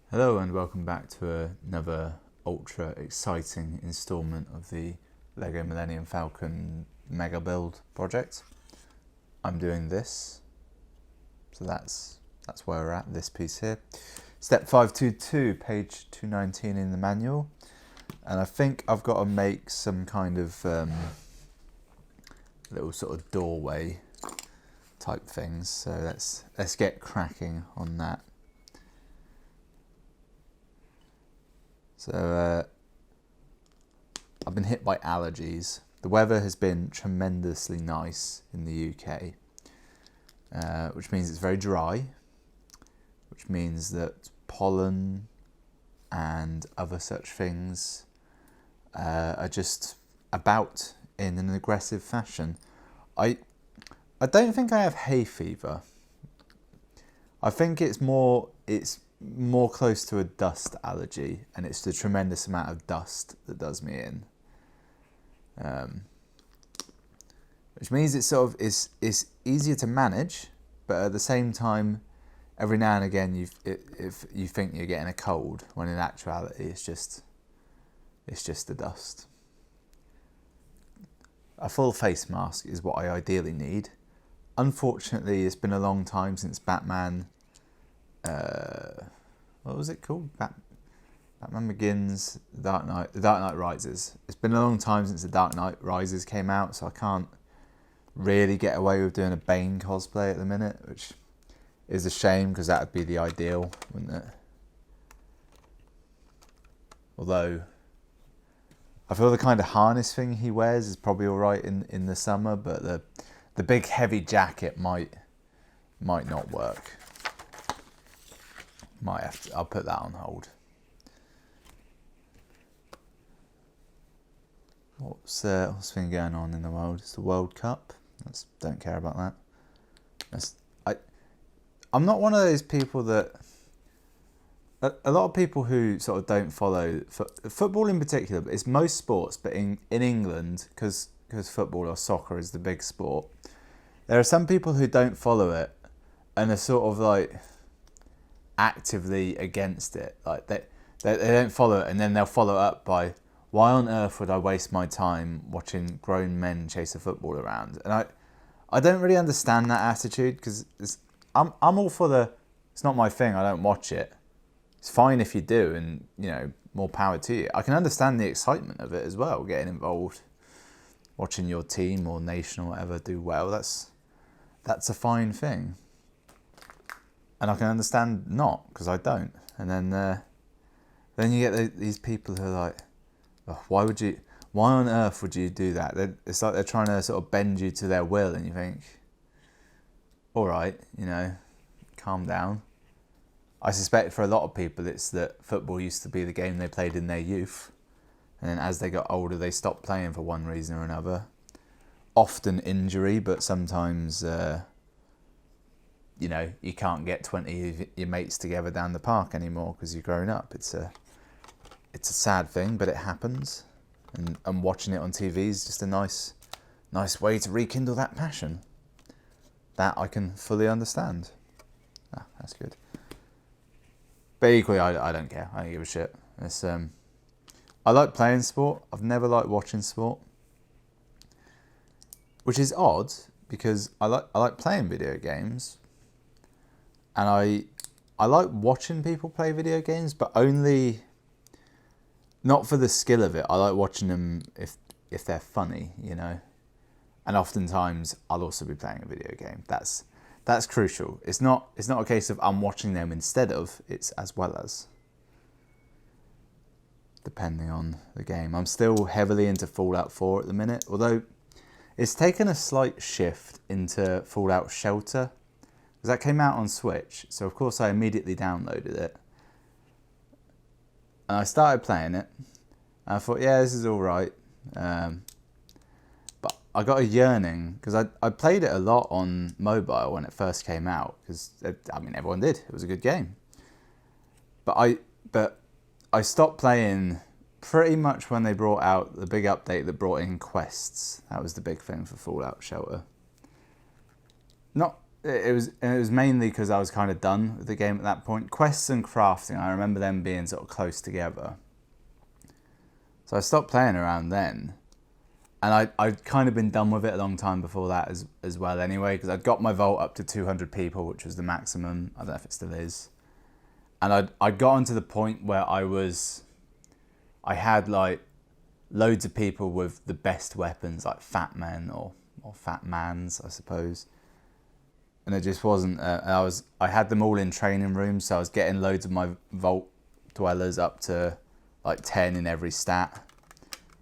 Hello and welcome back to another ultra exciting installment of the LEGO Millennium Falcon mega build project. I'm doing this, so that's where we're at, this piece here. Step 522, page 219 in the manual, and I think I've got to make some kind of little sort of doorway type things, so let's get cracking on that. So I've been hit by allergies. The weather has been tremendously nice in the UK, which means it's very dry, which means that pollen and other such things are just about in an aggressive fashion. I don't think I have hay fever. I think it's more close to a dust allergy, and it's the tremendous amount of dust that does me in. Which means it's it's easier to manage, but at the same time, every now and again if you think you're getting a cold, when in actuality it's just the dust. A full face mask is what I ideally need. Unfortunately, it's been a long time since Batman. What was it called? Batman Begins, The Dark Knight Rises. It's been a long time since The Dark Knight Rises came out, so I can't really get away with doing a Bane cosplay at the minute, which is a shame because that would be the ideal, wouldn't it? Although I feel the kind of harness thing he wears is probably all right in the summer, but the big heavy jacket might not work. I'll put that on hold. What's been going on in the world? It's the World Cup. Don't care about that. I'm not one of those people that. A lot of people who sort of don't follow football in particular, but it's most sports. But in England, because football or soccer is the big sport, there are some people who don't follow it and are sort of like actively against it. Like they don't follow it, and then they'll follow up by, why on earth would I waste my time watching grown men chase a football around? And I don't really understand that attitude, because I'm all for it's not my thing, I don't watch it. It's fine if you do, and more power to you. I can understand the excitement of it as well, getting involved, watching your team or nation or whatever do well. That's a fine thing. And I can understand not, because I don't. And then you get these people who are like, oh, why on earth would you do that? It's like they're trying to sort of bend you to their will, and you think, all right, calm down. I suspect for a lot of people it's that football used to be the game they played in their youth, and then as they got older they stopped playing for one reason or another. Often injury, but sometimes you can't get 20 of your mates together down the park anymore because you're grown up. It's a sad thing, but it happens. And watching it on TV is just a nice way to rekindle that passion. That I can fully understand. That's good. But equally, I don't care. I don't give a shit. I like playing sport. I've never liked watching sport, which is odd because I like playing video games. And I like watching people play video games, but only not for the skill of it. I like watching them if they're funny, And oftentimes I'll also be playing a video game. That's crucial. It's not a case of I'm watching them instead of, it's as well as. Depending on the game. I'm still heavily into Fallout 4 at the minute, although it's taken a slight shift into Fallout Shelter. Because that came out on Switch, so of course I immediately downloaded it. And I started playing it, and I thought, yeah, this is alright. But I got a yearning, because I played it a lot on mobile when it first came out, because, everyone did. It was a good game. But I stopped playing pretty much when they brought out the big update that brought in quests. That was the big thing for Fallout Shelter. it was mainly because I was kind of done with the game at that point. Quests and crafting, I remember them being sort of close together. So I stopped playing around then. And I'd kind of been done with it a long time before that as well anyway, because I'd got my vault up to 200 people, which was the maximum. I don't know if it still is. And I'd gotten to the point where I had like loads of people with the best weapons, like fat men or fat mans, I suppose. And it just wasn't, I had them all in training rooms, so I was getting loads of my vault dwellers up to like 10 in every stat.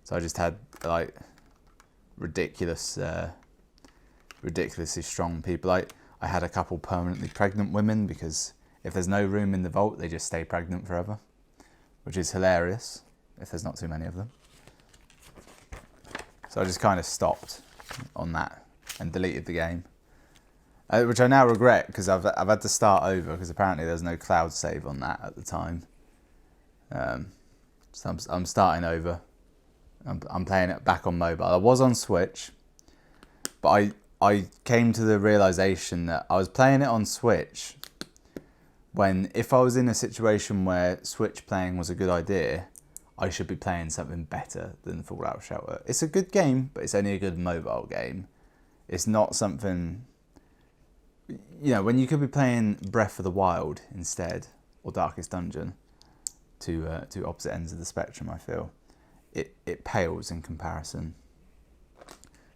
So I just had like ridiculously strong people. I had a couple permanently pregnant women, because if there's no room in the vault, they just stay pregnant forever, which is hilarious if there's not too many of them. So I just kind of stopped on that and deleted the game, which I now regret, because I've had to start over, because apparently there's no cloud save on that at the time. So I'm starting over. I'm playing it back on mobile. I was on Switch, but I came to the realization that I was playing it on Switch when, if I was in a situation where Switch playing was a good idea, I should be playing something better than Fallout Shelter. It's a good game, but it's only a good mobile game. It's not something, when you could be playing Breath of the Wild instead, or Darkest Dungeon, two opposite ends of the spectrum, I feel. It pales in comparison.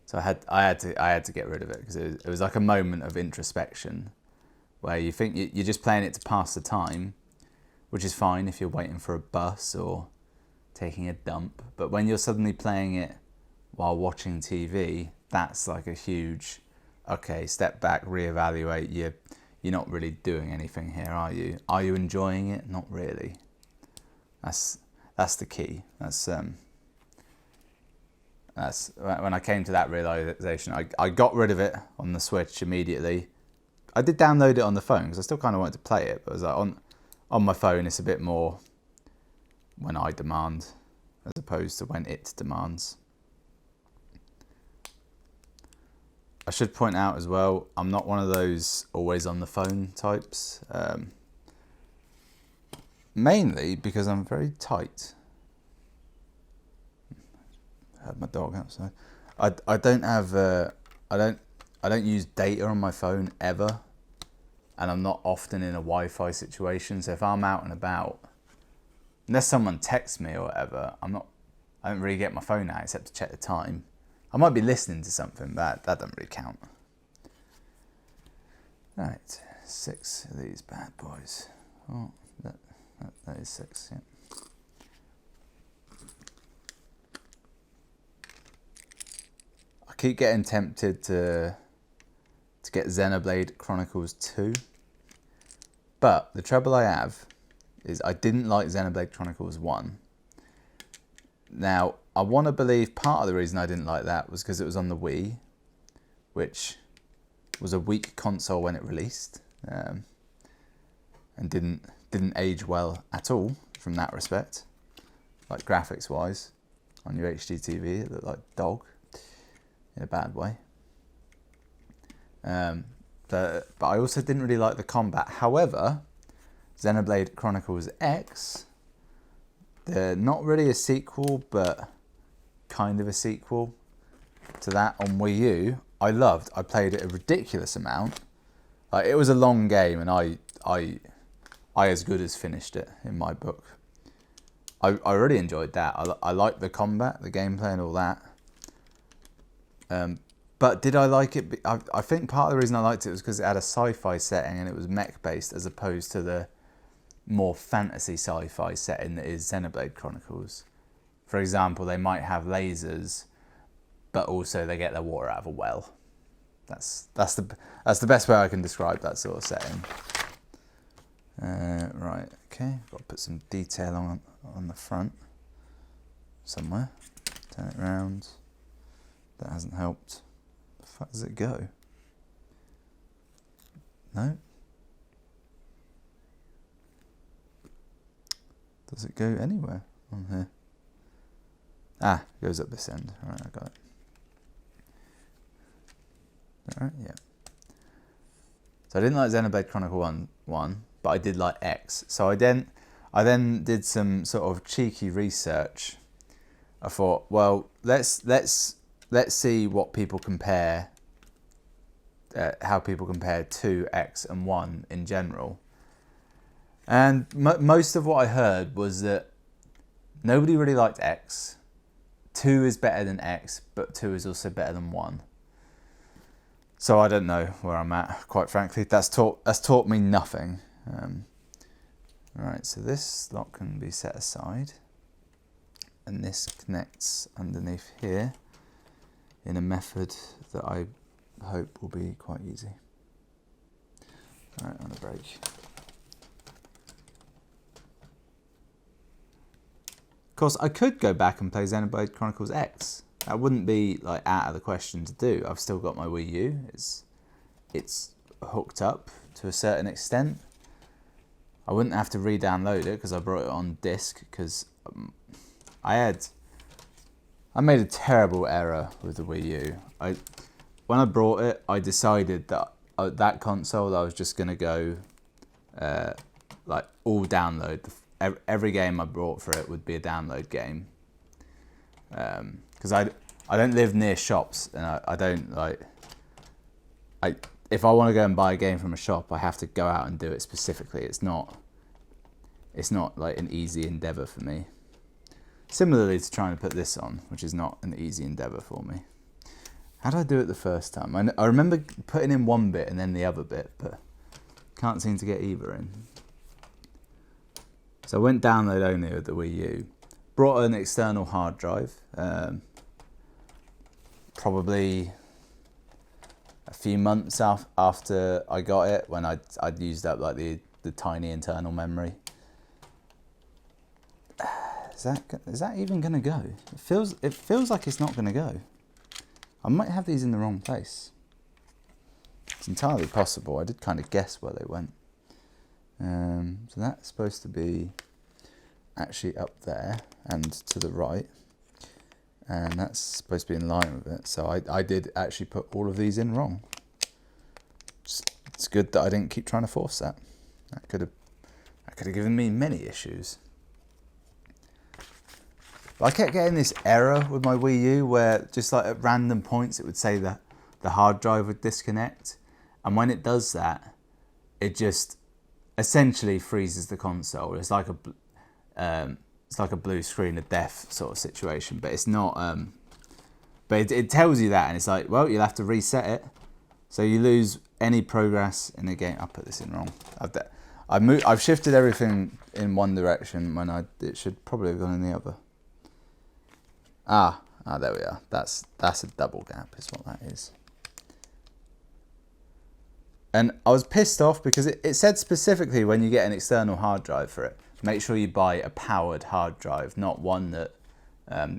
So I had to get rid of it, because it was like a moment of introspection where you think you're just playing it to pass the time, which is fine if you're waiting for a bus or taking a dump. But when you're suddenly playing it while watching TV, that's like a huge, okay, step back, reevaluate. You're not really doing anything here, are you? Are you enjoying it? Not really. That's the key. That's when I came to that realization. I got rid of it on the Switch immediately. I did download it on the phone, because I still kind of wanted to play it, but I was like, on my phone it's a bit more when I demand as opposed to when it demands. I should point out as well, I'm not one of those always on the phone types. Mainly because I'm very tight. I had my dog outside. I don't have I don't use data on my phone ever, and I'm not often in a Wi-Fi situation. So if I'm out and about, unless someone texts me or whatever, I don't really get my phone out except to check the time. I might be listening to something, but that doesn't really count. Right, 6 of these bad boys. Oh, that is 6, yeah. I keep getting tempted to get Xenoblade Chronicles 2. But the trouble I have is I didn't like Xenoblade Chronicles 1. Now, I want to believe part of the reason I didn't like that was because it was on the Wii, which was a weak console when it released, and didn't age well at all from that respect, like graphics wise. On your HD TV, it looked like dog in a bad way. But I also didn't really like the combat. However, Xenoblade Chronicles X, they're not really a sequel, but kind of a sequel to that on Wii U. I loved. I played it a ridiculous amount. Like, it was a long game, and I as good as finished it in my book. I really enjoyed that. I liked the combat, the gameplay, and all that. But did I like it? I think part of the reason I liked it was because it had a sci-fi setting and it was mech-based, as opposed to the more fantasy sci-fi setting that is Xenoblade Chronicles. For example, they might have lasers, but also they get their water out of a well. That's the best way I can describe that sort of setting. Right, okay, got to put some detail on the front somewhere. Turn it around. That hasn't helped. The fuck does it go? No? Does it go anywhere on here? Ah, it goes up this end. Alright, I got it. Alright, yeah. So I didn't like Xenoblade Chronicle 1, but I did like X. So I then did some sort of cheeky research. I thought, well, let's see what people compare, how people compare 2, X, and 1 in general. And most of what I heard was that nobody really liked X. 2 is better than X, but 2 is also better than 1. So I don't know where I'm at, quite frankly. That's taught me nothing. Right, so this slot can be set aside. And this connects underneath here in a method that I hope will be quite easy. All right, on a break. Of course, I could go back and play Xenoblade Chronicles X. That wouldn't be like out of the question to do. I've still got my Wii U. It's hooked up to a certain extent. I wouldn't have to re-download it because I brought it on disc. Because I made a terrible error with the Wii U. When I brought it, I decided that that console I was just gonna go like all download. Every game I brought for it would be a download game. Because I don't live near shops, and I don't like. If I want to go and buy a game from a shop, I have to go out and do it specifically. It's not like an easy endeavor for me. Similarly to trying to put this on, which is not an easy endeavor for me. How did I do it the first time? I remember putting in one bit and then the other bit, but can't seem to get either in. So I went download only with the Wii U. Brought an external hard drive. Probably a few months after I got it, when I'd used up like the tiny internal memory. Is that even gonna go? It feels like it's not gonna go. I might have these in the wrong place. It's entirely possible. I did kind of guess where they went. So that's supposed to be actually up there and to the right. And that's supposed to be in line with it. So I did actually put all of these in wrong. It's good that I didn't keep trying to force that. That could have given me many issues. But I kept getting this error with my Wii U where just like at random points it would say that the hard drive would disconnect. And when it does that, it just essentially freezes the console. It's like a blue screen of death sort of situation, but it's not. But it tells you that, and it's like, well, you'll have to reset it, so you lose any progress in the game. I put this in wrong. I've shifted everything in one direction when it should probably have gone in the other. Ah, there we are. That's a double gap, is what that is. And I was pissed off because it said specifically when you get an external hard drive for it, make sure you buy a powered hard drive, not one that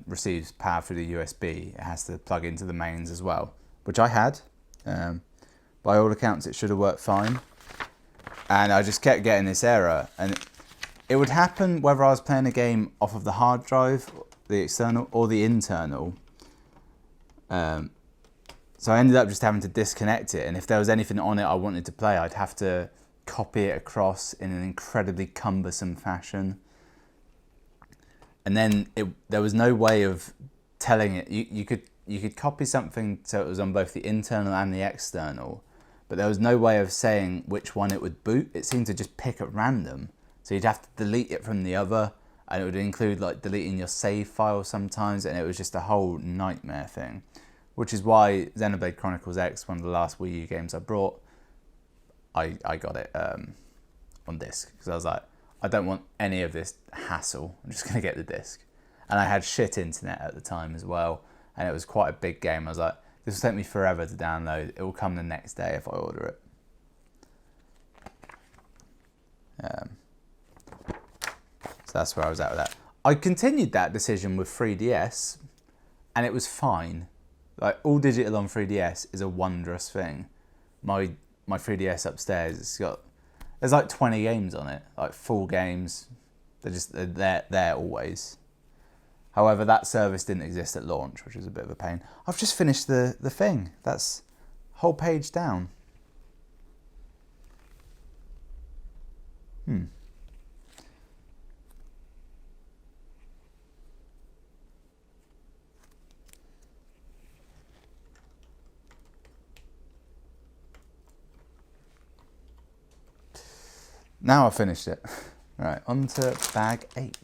receives power through the USB. It has to plug into the mains as well, which I had. By all accounts, it should have worked fine. And I just kept getting this error. And it would happen whether I was playing a game off of the hard drive, the external, or the internal. So I ended up just having to disconnect it. And if there was anything on it I wanted to play, I'd have to copy it across in an incredibly cumbersome fashion. And then there was no way of telling it. You could copy something so it was on both the internal and the external, but there was no way of saying which one it would boot. It seemed to just pick at random. So you'd have to delete it from the other, and it would include like deleting your save file sometimes, and it was just a whole nightmare thing. Which is why Xenoblade Chronicles X, one of the last Wii U games I brought, I got it on disc, because I was like, I don't want any of this hassle. I'm just going to get the disc. And I had shit internet at the time as well, and it was quite a big game. I was like, this will take me forever to download. It will come the next day if I order it. So that's where I was at with that. I continued that decision with 3DS, and it was fine. Like, all digital on 3DS is a wondrous thing. My 3DS upstairs, there's like 20 games on it, like full games. They're there always. However, that service didn't exist at launch, which was a bit of a pain. I've just finished the thing. That's whole page down. Now I've finished it. Right, on to bag 8.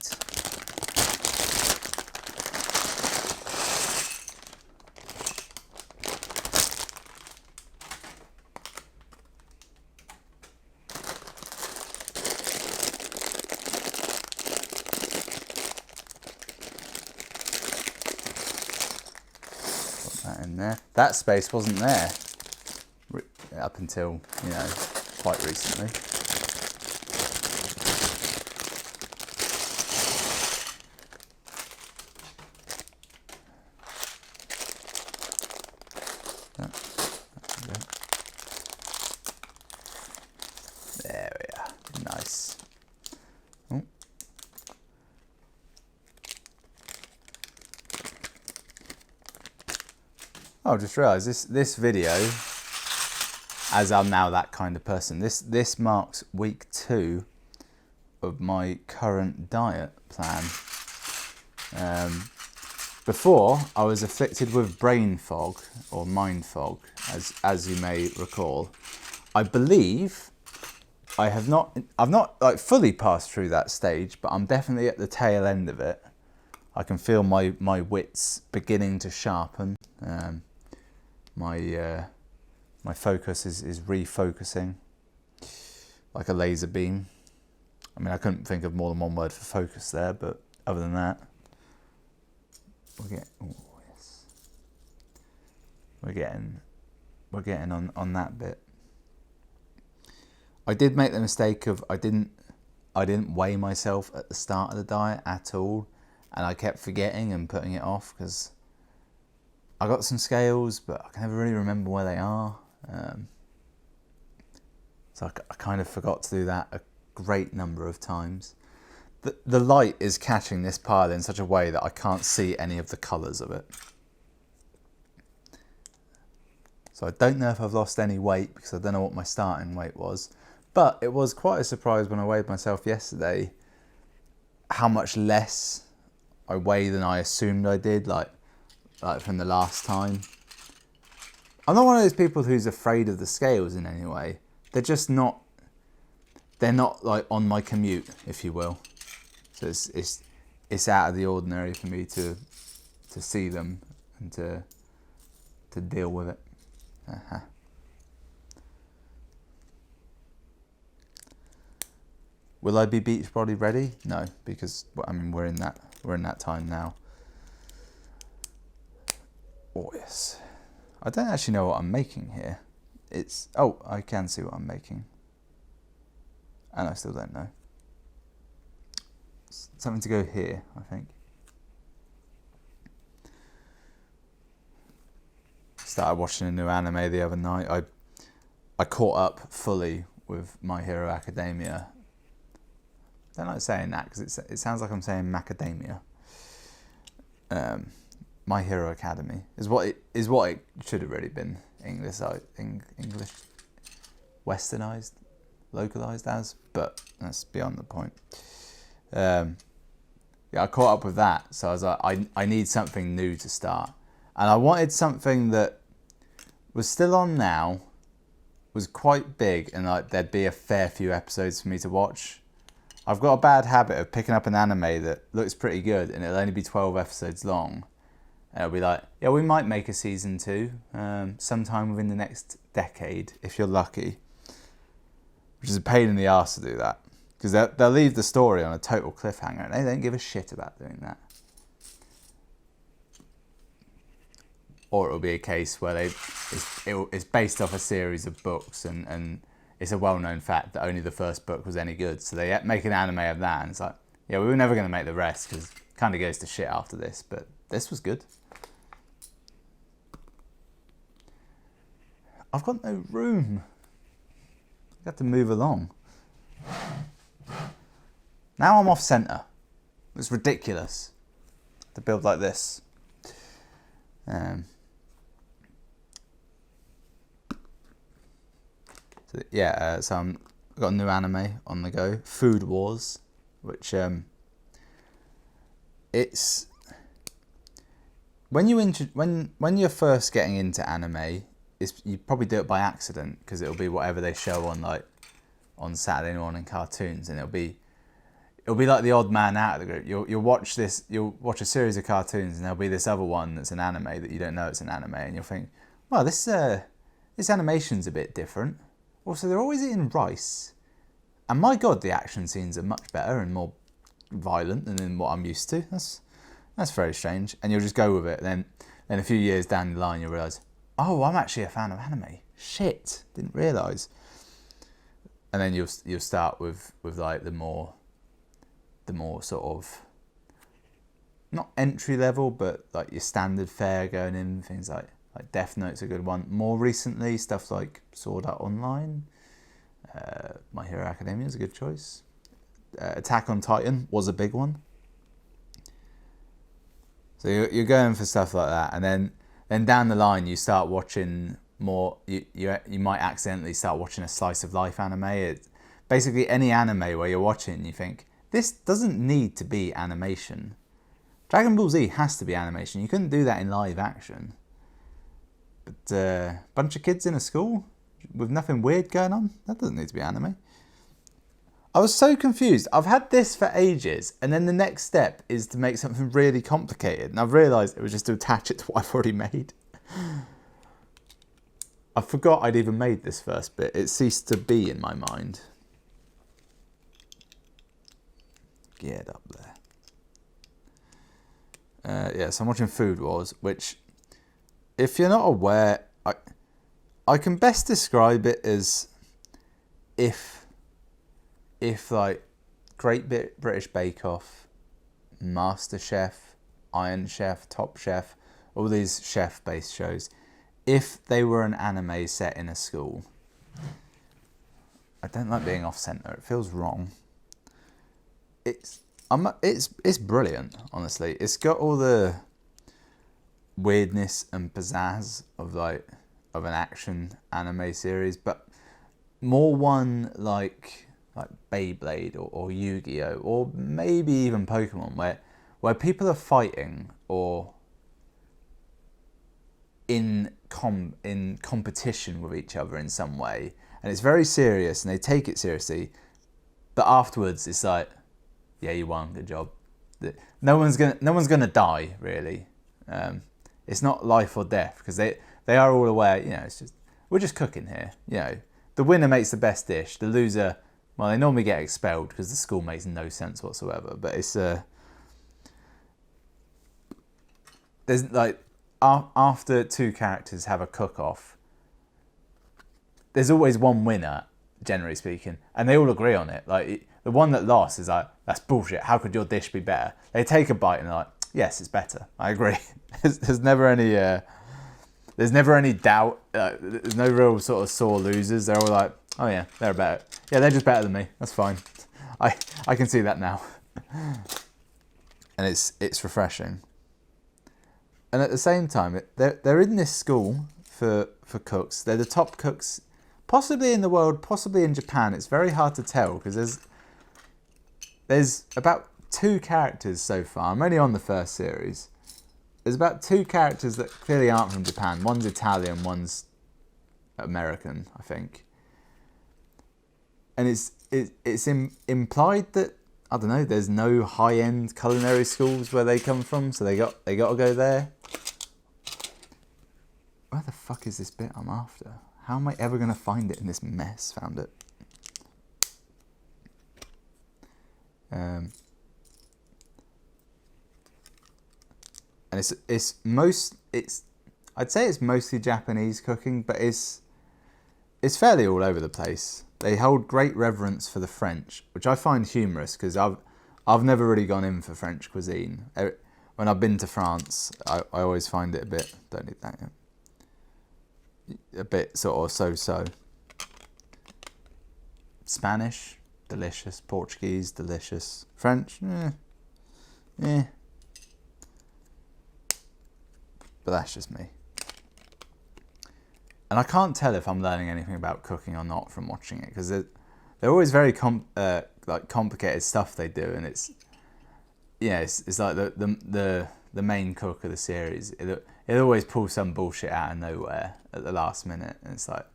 Put that in there. That space wasn't there up until, you know, quite recently. There we are. Nice. Oh. I just realised this video, as I'm now that kind of person, this marks week 2 of my current diet plan. Before, I was afflicted with brain fog or mind fog, as you may recall. I believe I've not like fully passed through that stage, but I'm definitely at the tail end of it. I can feel my wits beginning to sharpen. My focus is refocusing like a laser beam. I mean, I couldn't think of more than one word for focus there, but other than that, we're getting on that bit. I did make the mistake of I didn't weigh myself at the start of the diet at all, and I kept forgetting and putting it off because I got some scales, but I can never really remember where they are. So I kind of forgot to do that a great number of times. The light is catching this pile in such a way that I can't see any of the colours of it. So I don't know if I've lost any weight because I don't know what my starting weight was. But it was quite a surprise when I weighed myself yesterday how much less I weigh than I assumed I did, like from the last time. I'm not one of those people who's afraid of the scales in any way. They're just not, they're not like on my commute, if you will. So it's out of the ordinary for me to see them and to deal with it. Will I be beach body ready? No, because I mean we're in that time now. Oh yes. I don't actually know what I'm making here. I can see what I'm making. And I still don't know. Something to go here, I think. Started watching a new anime the other night. I caught up fully with My Hero Academia. I don't like saying that because it sounds like I'm saying macadamia. My Hero Academy is what it should have really been English westernized, localized as, but that's beyond the point. Yeah, I caught up with that, so I was like, I need something new to start, and I wanted something that was still on now, was quite big, and like there'd be a fair few episodes for me to watch. I've got a bad habit of picking up an anime that looks pretty good, and it'll only be 12 episodes long. And it'll be like, yeah, we might make a season 2 sometime within the next decade, if you're lucky. Which is a pain in the arse to do that. Because they'll leave the story on a total cliffhanger, and they don't give a shit about doing that. Or it'll be a case where it's based off a series of books, and it's a well-known fact that only the first book was any good. So they make an anime of that, and it's like, yeah, we were never going to make the rest, because it kind of goes to shit after this, but this was good. I've got no room. I have to move along. Now I'm off centre. It's ridiculous to build like this. So I'm got a new anime on the go, Food Wars, which it's when you're first getting into anime, you probably do it by accident because it'll be whatever they show on Saturday morning cartoons, and it'll be like the odd man out of the group. You'll watch a series of cartoons, and there'll be this other one that's an anime that you don't know it's an anime, and you'll think, well, this animation's a bit different. Also, they're always eating rice, and my God, the action scenes are much better and more violent than what I'm used to. That's very strange, and you'll just go with it. Then a few years down the line, you'll realise, oh, I'm actually a fan of anime. Shit, didn't realise. And then you'll start with like the more sort of not entry level, but like your standard fare going in, things like Death Note's a good one. More recently, stuff like Sword Art Online, My Hero Academia is a good choice. Attack on Titan was a big one. So you're going for stuff like that, and then down the line you start watching more. You might accidentally start watching a slice of life anime. It's basically any anime where you're watching, you think this doesn't need to be animation. Dragon Ball Z has to be animation. You couldn't do that in live action. But a bunch of kids in a school with nothing weird going on, that doesn't need to be anime. I was so confused. I've had this for ages, and then the next step is to make something really complicated, and I've realised it was just to attach it to what I've already made. I forgot I'd even made this first bit. It ceased to be in my mind. Geared up there. Yeah, so I'm watching Food Wars, which, if you're not aware, I can best describe it as if like Great British Bake Off, MasterChef, Iron Chef, Top Chef, all these chef-based shows, if they were an anime set in a school. I don't like being off-centre. It feels wrong. It's brilliant, honestly. It's got all the weirdness and pizzazz of an action anime series, but more one like Beyblade or Yu-Gi-Oh, or maybe even Pokemon, where people are fighting or in competition with each other in some way, and it's very serious and they take it seriously, but afterwards it's like, yeah, you won, good job. No one's gonna die, really. It's not life or death, because they are all aware, we're just cooking here. The winner makes the best dish, the loser, well, they normally get expelled because the school makes no sense whatsoever. But it's there's like after two characters have a cook-off, there's always one winner, generally speaking, and they all agree on it. Like the one that lost is like, that's bullshit. How could your dish be better? They take a bite and they're like, yes, it's better. I agree. There's never any doubt. There's no real sort of sore losers. They're all like, oh yeah, they're better. Yeah, they're just better than me. That's fine. I can see that now. And it's refreshing. And at the same time, they're in this school for cooks. They're the top cooks, possibly in the world, possibly in Japan. It's very hard to tell because there's about 2 characters so far. I'm only on the first series. There's about 2 characters that clearly aren't from Japan. One's Italian, one's American, I think. And it's implied that, I don't know, there's no high-end culinary schools where they come from, so they got to go there. Where the fuck is this bit I'm after? How am I ever going to find it in this mess? Found it. And I'd say it's mostly Japanese cooking, but it's fairly all over the place. They hold great reverence for the French, which I find humorous because I've never really gone in for French cuisine. When I've been to France, I always find it a bit, don't need that yet, a bit sort of so-so. Spanish, delicious. Portuguese, delicious. French, eh. But that's just me. And I can't tell if I'm learning anything about cooking or not from watching it, because they're always very like complicated stuff they do, and it's like the main cook of the series. It always pulls some bullshit out of nowhere at the last minute, and it's like,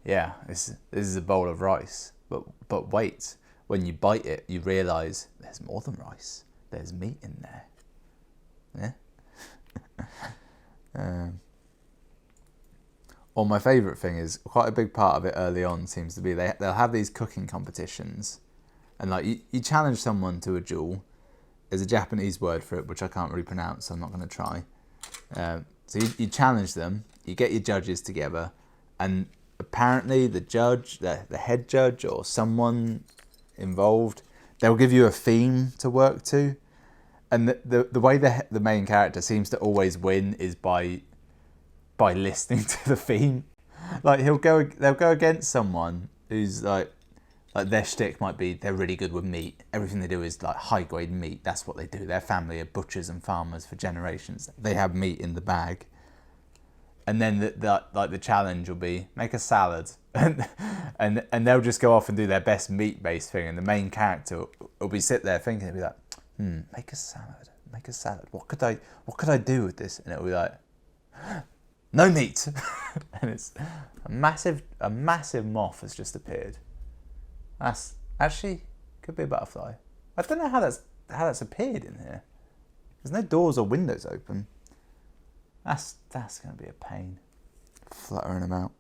yeah, this is a bowl of rice, but wait, when you bite it, you realise there's more than rice. There's meat in there. Yeah. Or my favourite thing is, quite a big part of it early on seems to be they'll have these cooking competitions, and like you challenge someone to a duel. There's a Japanese word for it which I can't really pronounce, so I'm not going to try. So you challenge them, you get your judges together, and apparently the judge, the head judge or someone involved, they'll give you a theme to work to, and the way the main character seems to always win is by listening to the theme. Like they'll go against someone who's like their shtick might be they're really good with meat. Everything they do is like high grade meat. That's what they do. Their family are butchers and farmers for generations. They have meat in the bag. And then the challenge will be make a salad, and they'll just go off and do their best meat based thing. And the main character will be sit there thinking, it'll be like, make a salad. What could I do with this? And it'll be like, no meat. And it's a massive moth has just appeared. That's actually could be a butterfly. I don't know how that's appeared in here. There's no doors or windows open. That's going to be a pain, fluttering about.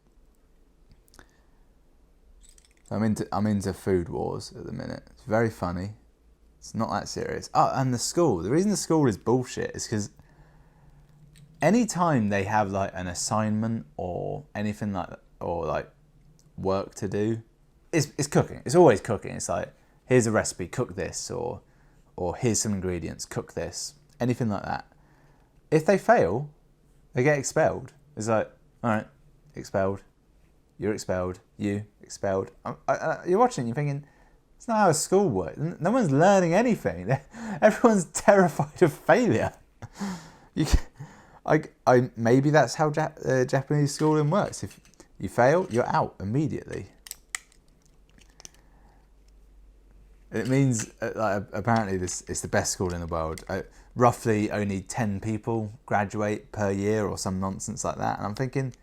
I'm into Food Wars at the minute. It's very funny. It's not that serious. Oh, and the school. The reason the school is bullshit is because anytime they have like an assignment or anything like that, or like work to do, it's cooking. It's always cooking. It's like, here's a recipe, cook this, or here's some ingredients, cook this. Anything like that. If they fail, they get expelled. It's like, all right, expelled. You're expelled. You expelled. You're watching. You're thinking, it's not how a school works. No one's learning anything. Everyone's terrified of failure. Maybe that's how Japanese schooling works. If you fail, you're out immediately. It means apparently it's the best school in the world. Roughly only 10 people graduate per year or some nonsense like that. And I'm thinking,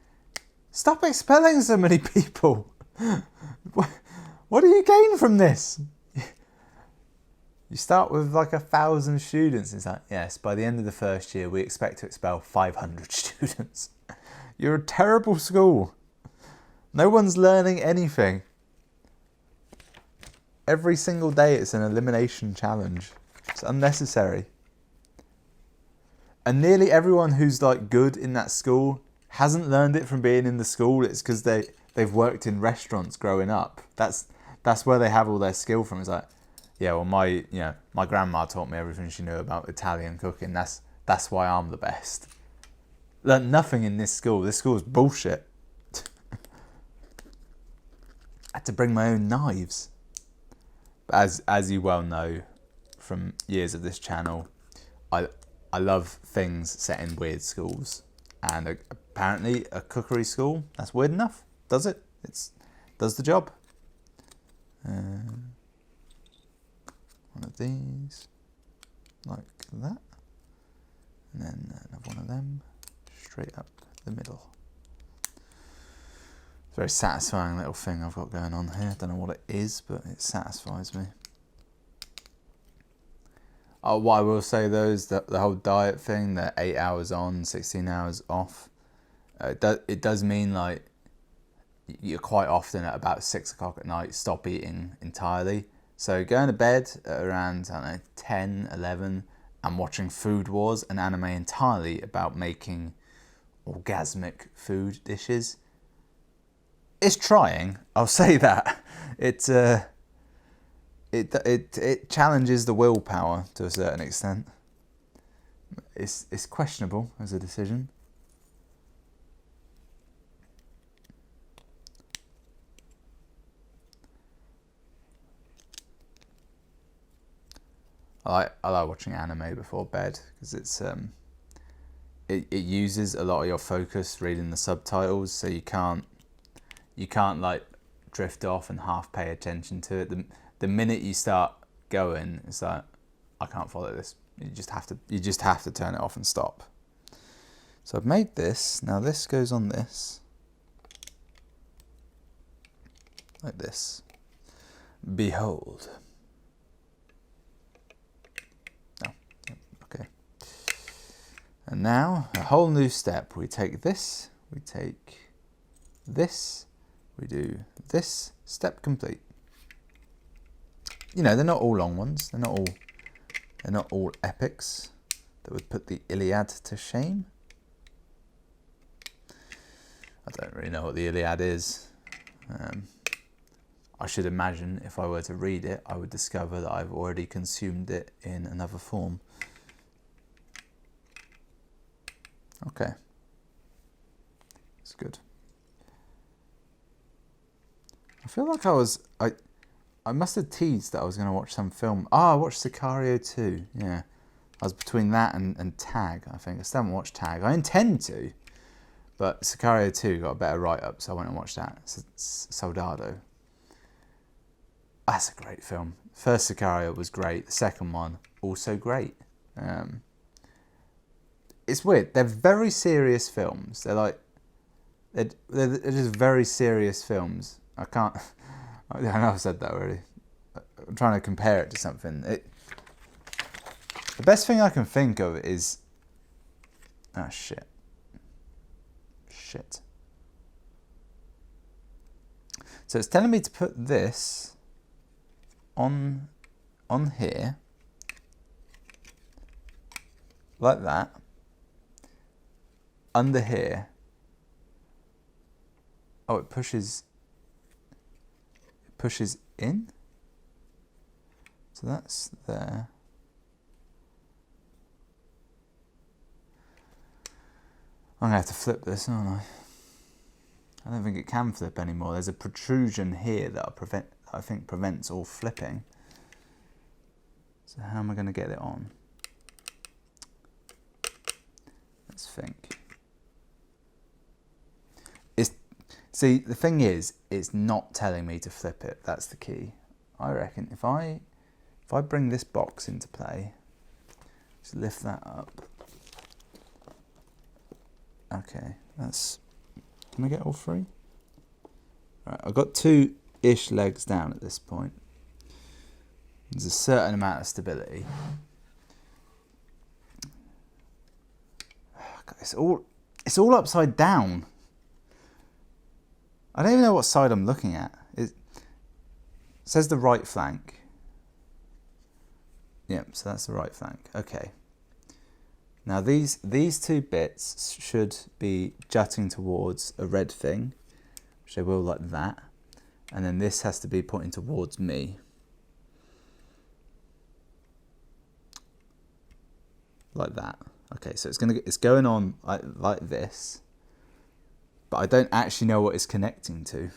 stop expelling so many people. What do you gain from this? You start with like 1,000 students. It's like, yes, by the end of the first year, we expect to expel 500 students. You're a terrible school. No one's learning anything. Every single day it's an elimination challenge. It's unnecessary. And nearly everyone who's like good in that school hasn't learned it from being in the school. It's because they've worked in restaurants growing up. That's where they have all their skill from. It's like, yeah, well my grandma taught me everything she knew about Italian cooking. That's why I'm the best. Learned nothing in this school. This school's bullshit. I had to bring my own knives. As you well know from years of this channel, I love things set in weird schools, and apparently a cookery school, that's weird enough. Does it? Does the job. One of these, like that, and then another one of them, straight up the middle. Very satisfying little thing I've got going on here. Don't know what it is, but it satisfies me. Oh, what I will say though is that the whole diet thing, the 8 hours on, 16 hours off, it does mean like you're quite often at about 6 o'clock at night stop eating entirely. So going to bed at around, I don't know, 10, 11 and watching Food Wars, an anime entirely about making orgasmic food dishes. It's trying, I'll say that. It challenges the willpower to a certain extent. It's questionable as a decision. I like watching anime before bed because it's it uses a lot of your focus reading the subtitles, so you can't like drift off and half pay attention to it. The minute you start going, it's like, I can't follow this. You just have to turn it off and stop. So I've made this. Now this goes on this. Like this. Behold. Oh, okay. And now a whole new step. We take this, we take this, we do this, step complete. You know, they're not all long ones. They're not all epics that would put the Iliad to shame. I don't really know what the Iliad is. I should imagine if I were to read it, I would discover that I've already consumed it in another form. Okay. It's good. I feel like I must have teased that I was going to watch some film. I watched Sicario 2, yeah. I was between that and Tag, I think. I still haven't watched Tag. I intend to, but Sicario 2 got a better write-up, so I went and watched that. Soldado. That's a great film. First Sicario was great. The second one, also great. It's weird. They're very serious films. They're just very serious films. I know I've said that already. I'm trying to compare it to something. The best thing I can think of is... Oh, shit. Shit. So it's telling me to put this on here. Like that. Under here. Oh, it pushes in. So that's there. I'm going to have to flip this, aren't I? I don't think it can flip anymore. There's a protrusion here that I think prevents all flipping. So how am I going to get it on? Let's think. See, the thing is, it's not telling me to flip it. That's the key. I reckon if I bring this box into play, just lift that up. Okay, can I get all three? Right, I've got 2-ish legs down at this point. There's a certain amount of stability. It's all upside down. I don't even know what side I'm looking at. It says the right flank. Yep, so that's the right flank. Okay. Now these two bits should be jutting towards a red thing, which they will like that. And then this has to be pointing towards me. Like that. Okay, so it's going on like this. But I don't actually know what it's connecting to.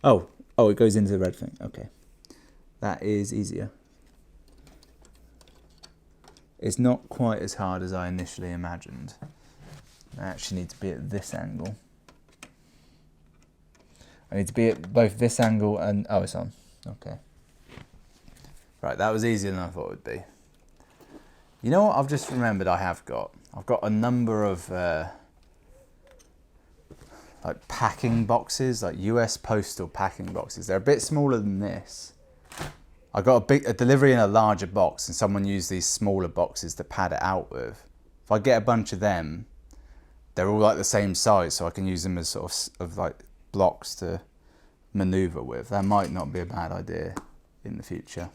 Oh, it goes into the red thing. Okay. That is easier. It's not quite as hard as I initially imagined. I actually need to be at this angle. I need to be at both this angle and... Oh, it's on. Okay. Right, that was easier than I thought it would be. You know what I've just remembered I've got a number of... like packing boxes, like US postal packing boxes. They're a bit smaller than this. I got a delivery in a larger box, and someone used these smaller boxes to pad it out with. If I get a bunch of them, they're all like the same size, so I can use them as sort of like blocks to maneuver with. That might not be a bad idea in the future.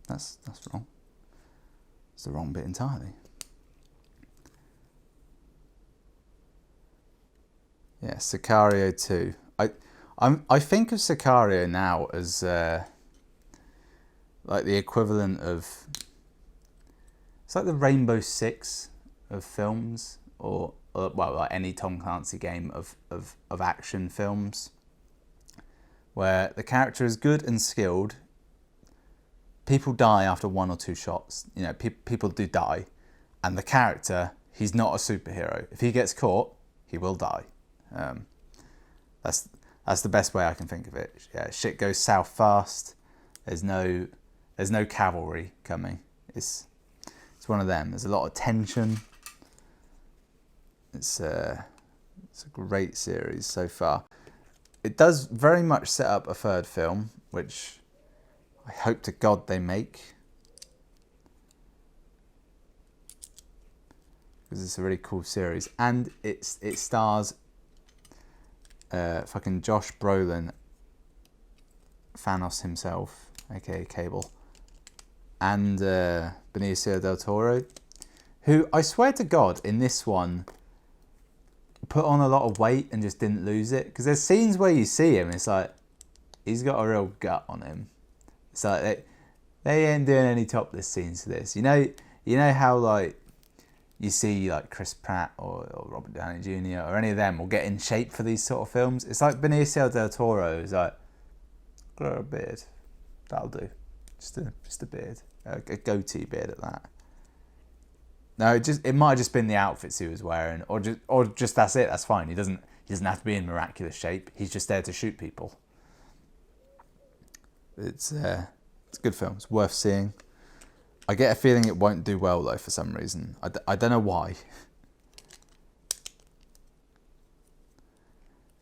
That's wrong. It's the wrong bit entirely. Yeah, Sicario 2. I think of Sicario now as like the equivalent of... It's like the Rainbow Six of films, or well, like any Tom Clancy game of action films, where the character is good and skilled. People die after 1 or 2 shots. You know, people do die, and the character, he's not a superhero. If he gets caught, he will die. That's the best way I can think of it. Yeah, shit goes south fast. There's no cavalry coming. It's one of them. There's a lot of tension. It's a great series so far. It does very much set up a third film, which I hope to God they make, because it's a really cool series, and it stars fucking Josh Brolin, Thanos himself, aka Cable, and Benicio del Toro, who I swear to God in this one put on a lot of weight and just didn't lose it, because there's scenes where you see him, it's like he's got a real gut on him. It's like they ain't doing any topless scenes for this. You know how like you see like Chris Pratt or Robert Downey Jr. or any of them will get in shape for these sort of films. It's like Benicio del Toro is like, grow a beard, that'll do, just a beard, a goatee beard at that. No, it might have just been the outfits he was wearing, or just that's it. That's fine. He doesn't have to be in miraculous shape. He's just there to shoot people. It's a good film. It's worth seeing. I get a feeling it won't do well though for some reason. I don't know why.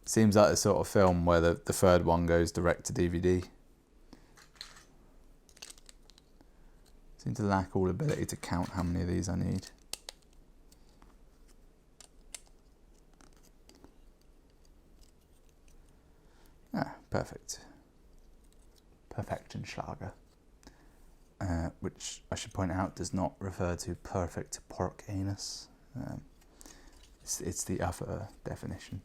Seems like the sort of film where the third one goes direct to DVD. Seem to lack all ability to count how many of these I need. Perfect. Perfektenschlager. Which I should point out does not refer to perfect pork anus. It's the other definition.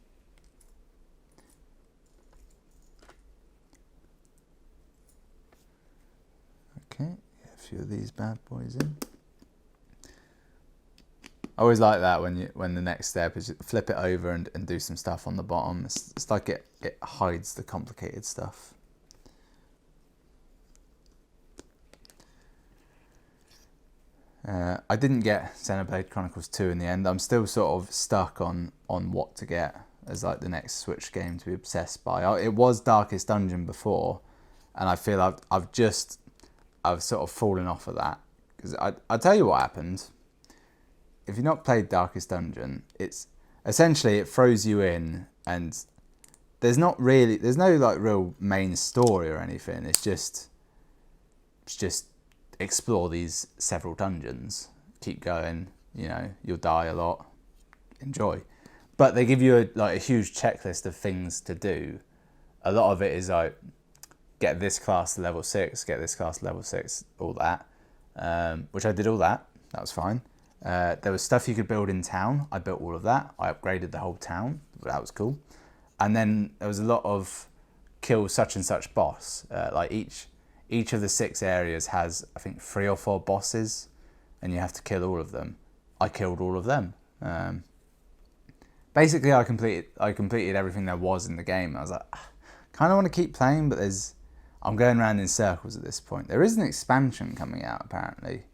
Okay, a few of these bad boys in. I always like that when the next step is flip it over and do some stuff on the bottom. It's like it hides the complicated stuff. I didn't get Xenoblade Chronicles 2 in the end. I'm still sort of stuck on what to get as like the next Switch game to be obsessed by. It was Darkest Dungeon before, and I feel I've sort of fallen off of that. Because I'll tell you what happened. If you've not played Darkest Dungeon, it's essentially it throws you in, and there's no like real main story or anything. It's just explore these several dungeons, keep going, you'll die a lot, enjoy. But they give you a huge checklist of things to do. A lot of it is like, get this class to level 6, get this class to level 6, all that. Which I did all that, that was fine. There was stuff you could build in town, I built all of that. I upgraded the whole town, that was cool. And then there was a lot of kill such and such boss, like each of the 6 areas has, I think, 3 or 4 bosses, and you have to kill all of them. I killed all of them. Basically, I completed everything there was in the game. I was like, kind of want to keep playing, but I'm going around in circles at this point. There is an expansion coming out, apparently.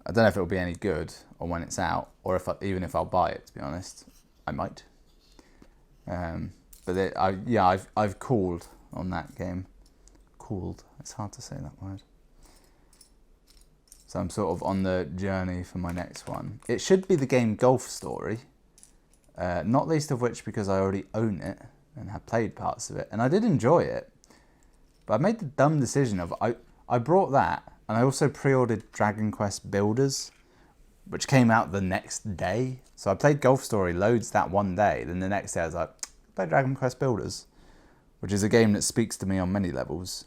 I don't know if it'll be any good, or when it's out, or even if I'll buy it, to be honest. I might. But I've called on that game. Cooled. It's hard to say that word. So I'm sort of on the journey for my next one. It should be the game Golf Story, not least of which because I already own it and have played parts of it, and I did enjoy it. But I made the dumb decision of I brought that, and I also pre-ordered Dragon Quest Builders, which came out the next day. So I played Golf Story loads that one day. Then the next day I was like, play Dragon Quest Builders, which is a game that speaks to me on many levels.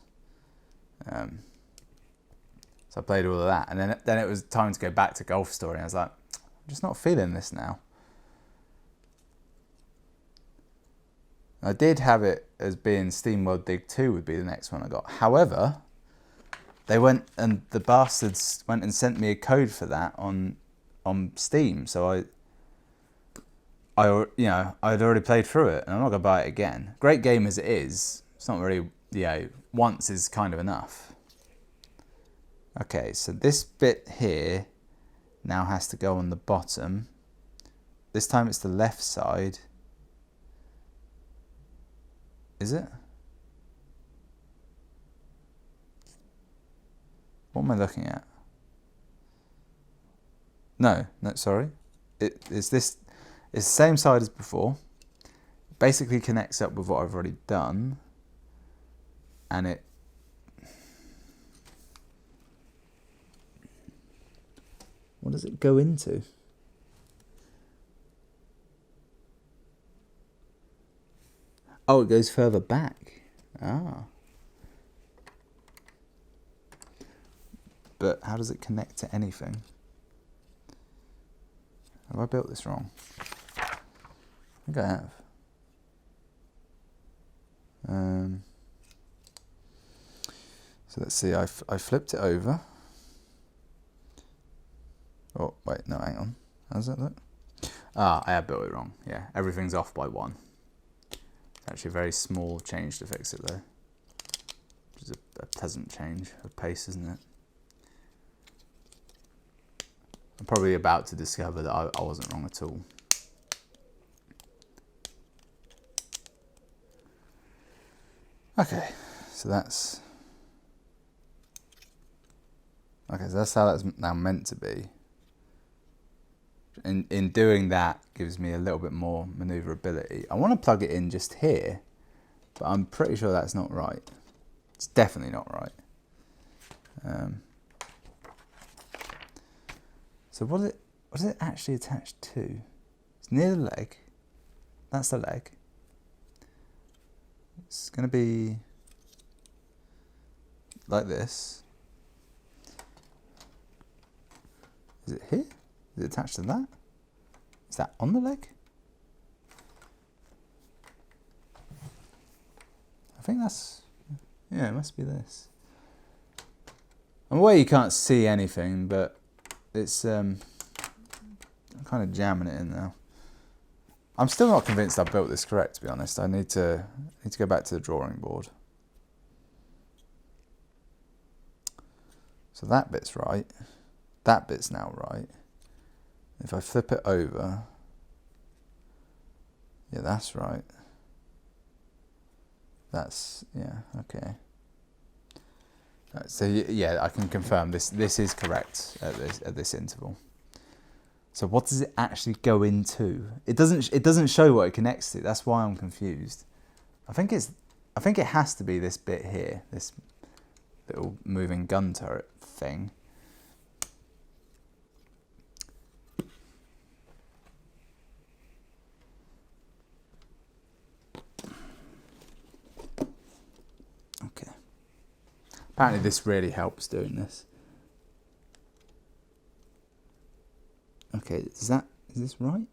So I played all of that, and then it was time to go back to Golf Story, and I was like, I'm just not feeling this now. I did have it as being SteamWorld Dig 2 would be the next one I got. However, the bastards went and sent me a code for that on Steam, so I'd already played through it, and I'm not gonna buy it again. Great game as it is, it's not really, once is kind of enough. Okay, so this bit here now has to go on the bottom. This time it's the left side. Is it? What am I looking at? No, sorry. It's the same side as before. It basically connects up with what I've already done. And it... What does it go into? Oh, it goes further back. Ah. But how does it connect to anything? Have I built this wrong? I think I have. So let's see, I flipped it over. Oh, wait, no, hang on. How does that look? Ah, I have built it wrong. Yeah, everything's off by 1. It's actually a very small change to fix it though. Which is a pleasant change of pace, isn't it? I'm probably about to discover that I wasn't wrong at all. Okay, so that's how that's now meant to be. In doing that gives me a little bit more maneuverability. I want to plug it in just here, but I'm pretty sure that's not right. It's definitely not right. So what is it actually attached to? It's near the leg. That's the leg. It's going to be like this. Is it here? Is it attached to that? Is that on the leg? I think that's... Yeah, it must be this. I'm aware you can't see anything, but it's... I'm kind of jamming it in now. I'm still not convinced I've built this correct, to be honest. I need to go back to the drawing board. So that bit's right. That bit's now right. If I flip it over, yeah, that's right. That's, yeah, okay. Right, so yeah, I can confirm this is correct at this interval. So what does it actually go into? It doesn't show what it connects to. That's why I'm confused. I think it has to be this bit here, this little moving gun turret thing. Okay. Apparently this really helps doing this. Okay, is this right?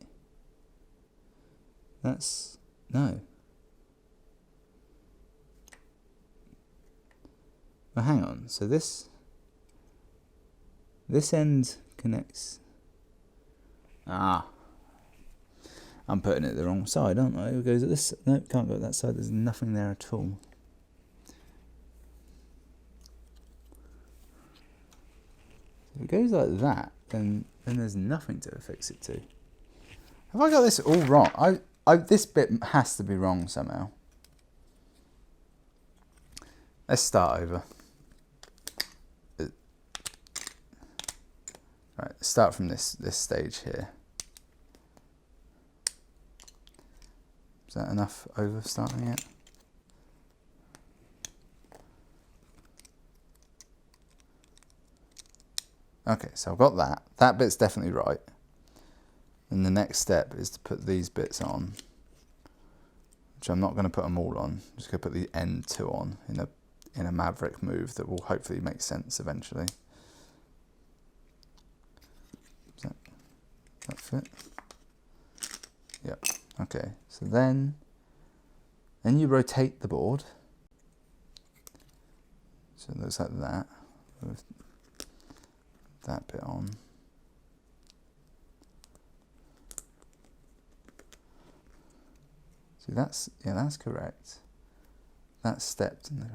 That's... no. Well, hang on. So this end connects... Ah. I'm putting it the wrong side, aren't I? It goes at this... No, it can't go at that side. There's nothing there at all. If it goes like that, then there's nothing to affix it to. Have I got this all wrong? This bit has to be wrong somehow. Let's start over. Right, start from this stage here. Is that enough over starting it? Okay, so I've got that. That bit's definitely right. And the next step is to put these bits on, which I'm not going to put them all on. I'm just going to put the end 2 on in a maverick move that will hopefully make sense eventually. Does that fit? Yep. Okay. So then you rotate the board. So it looks like that. With that bit on. See, that's correct. That's stepped in the...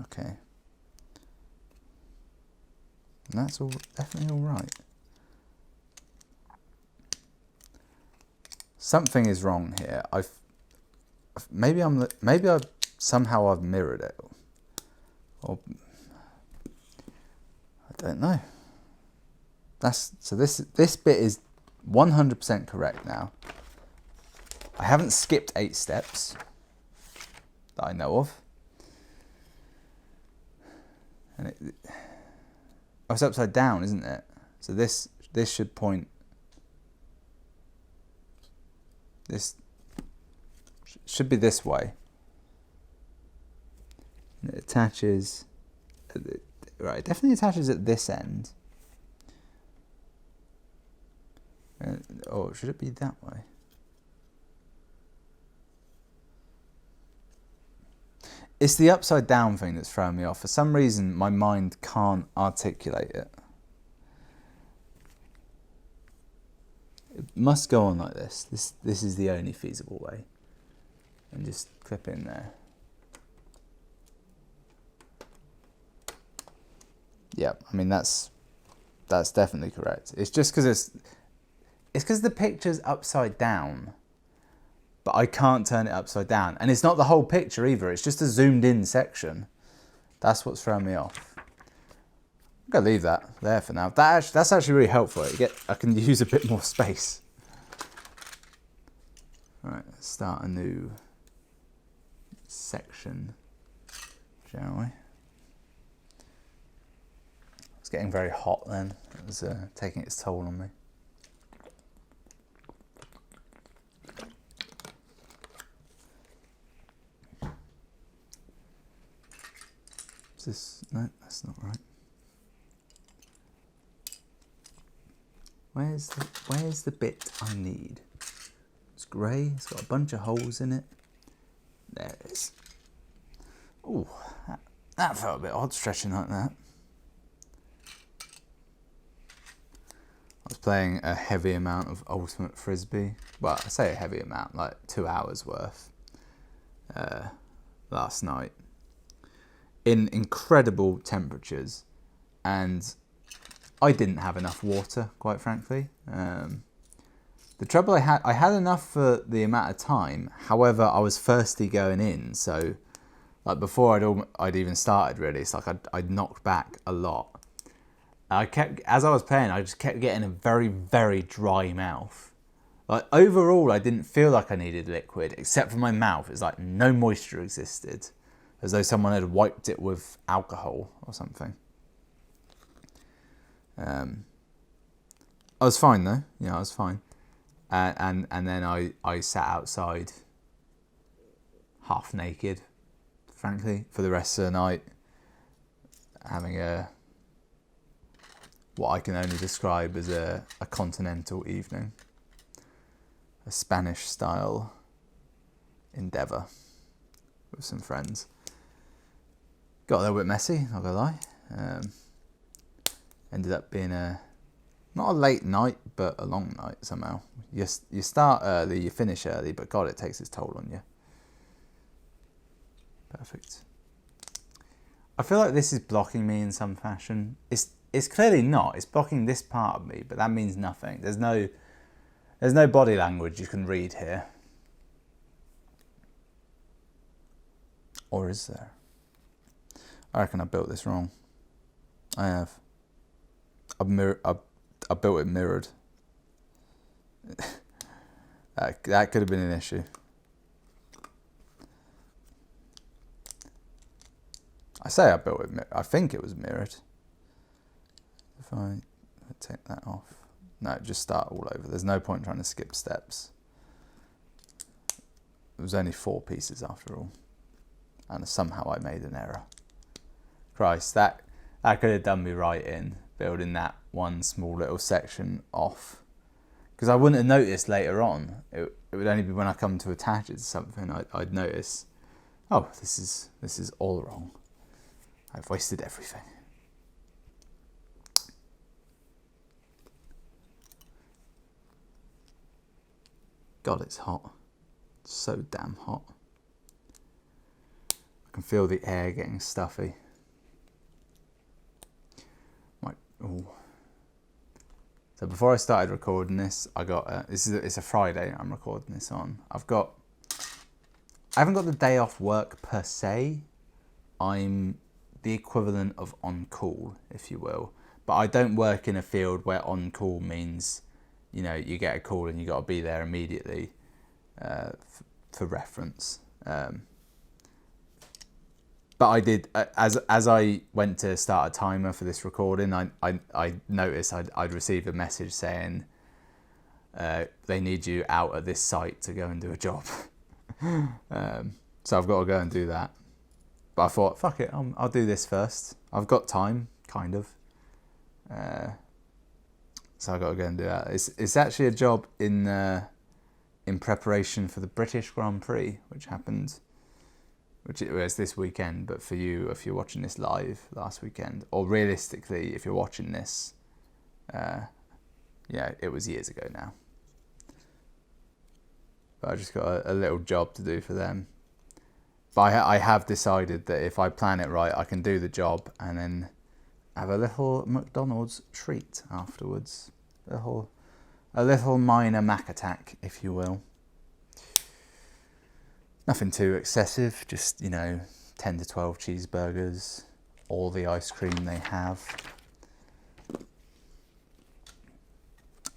Okay. And that's all definitely all right. Something is wrong here. Maybe somehow I've mirrored it. Or I don't know. So this bit is 100% correct now. I haven't skipped 8 steps that I know of. And it's upside down, isn't it? So this should point. This should be this way. And it attaches. Right, it definitely attaches at this end. Should it be that way? It's the upside down thing that's throwing me off. For some reason, my mind can't articulate it. It must go on like this. This is the only feasible way. And just clip in there. Yeah, I mean that's definitely correct. It's just because it's because the picture's upside down, but I can't turn it upside down, and it's not the whole picture either. It's just a zoomed in section. That's what's throwing me off. I'm gonna leave that there for now. That's actually really helpful. I can use a bit more space. All right, let's start a new section, shall we? It's getting very hot then. It was taking its toll on me. Is this, no, that's not right. Where's the bit I need? It's grey, it's got a bunch of holes in it. There it is. Ooh, that felt a bit odd stretching like that. I was playing a heavy amount of Ultimate Frisbee. Well, I say a heavy amount, like 2 hours worth last night. In incredible temperatures, and I didn't have enough water, quite frankly. The trouble I had enough for the amount of time. However, I was thirsty going in, so like before I'd even started really, it's like I'd knocked back a lot. As I was playing, I just kept getting a very, very dry mouth. Like overall, I didn't feel like I needed liquid, except for my mouth. It's like no moisture existed, as though someone had wiped it with alcohol or something. I was fine though. I was fine. And then I sat outside, half naked, frankly, for the rest of the night, having what I can only describe as a continental evening, a Spanish-style endeavour with some friends. Got a little bit messy, not gonna lie. Ended up being not a late night, but a long night somehow. You start early, you finish early, but God, it takes its toll on you. Perfect. I feel like this is blocking me in some fashion. It's clearly not. It's blocking this part of me, but that means nothing. There's no body language you can read here. Or is there? I reckon I built this wrong. I have. I built it mirrored. That could have been an issue. I say I built it. I think it was mirrored. If I take that off, no, just start all over. There's no point trying to skip steps. It was only 4 pieces after all, and somehow I made an error. Christ, that could have done me right in building that one small little section off, because I wouldn't have noticed later on. It would only be when I come to attach it to something I'd notice. Oh, this is all wrong. I've wasted everything. God, it's hot. It's so damn hot. I can feel the air getting stuffy. So before I started recording this, I got it's a Friday I'm recording this on. I've got I haven't got the day off work per se. I'm the equivalent of on call, if you will. But I don't work in a field where on call means, you know, you get a call and you got to be there immediately, for reference. But I did, as I went to start a timer for this recording, I noticed I'd received a message saying they need you out at this site to go and do a job. So I've got to go and do that. But I thought, fuck it, I'll do this first. I've got time, kind of. So I've got to go and do that. It's actually a job in preparation for the British Grand Prix, which happened, which it was this weekend. But for you, if you're watching this live, last weekend, or realistically, if you're watching this, yeah, it was years ago now. But I just got a little job to do for them. But I have decided that if I plan it right, I can do the job and then have a little McDonald's treat afterwards. A little minor Mac attack, if you will. Nothing too excessive, just, you know, 10 to 12 cheeseburgers, all the ice cream they have.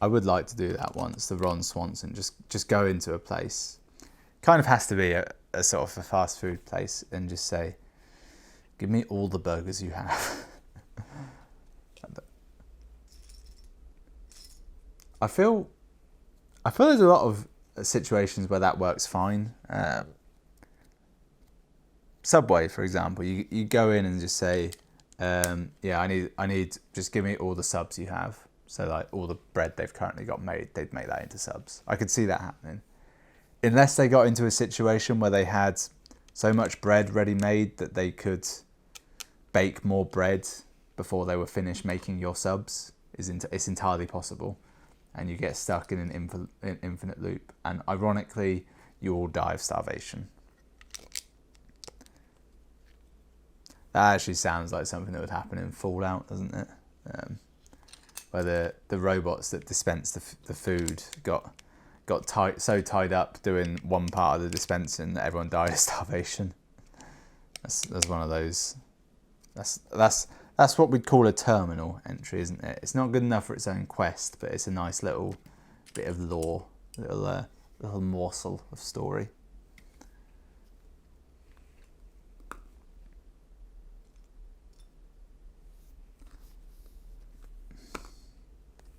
I would like to do that once, the Ron Swanson, just go into a place. Kind of has to be a sort of a fast food place and just say, give me all the burgers you have. I feel there's a lot of situations where that works fine. Subway, for example, you go in and just say, yeah, I need, just give me all the subs you have. So like all the bread they've currently got made, they'd make that into subs. I could see that happening. Unless they got into a situation where they had so much bread ready made that they could bake more bread before they were finished making your subs, it's entirely possible. And you get stuck in an infinite loop. And ironically, you will die of starvation. That actually sounds like something that would happen in Fallout, doesn't it? Where the robots that dispense the food got so tied up doing one part of the dispensing that everyone died of starvation. That's one of those. That's what we'd call a terminal entry, isn't it? It's not good enough for its own quest, but it's a nice little bit of lore, little morsel of story.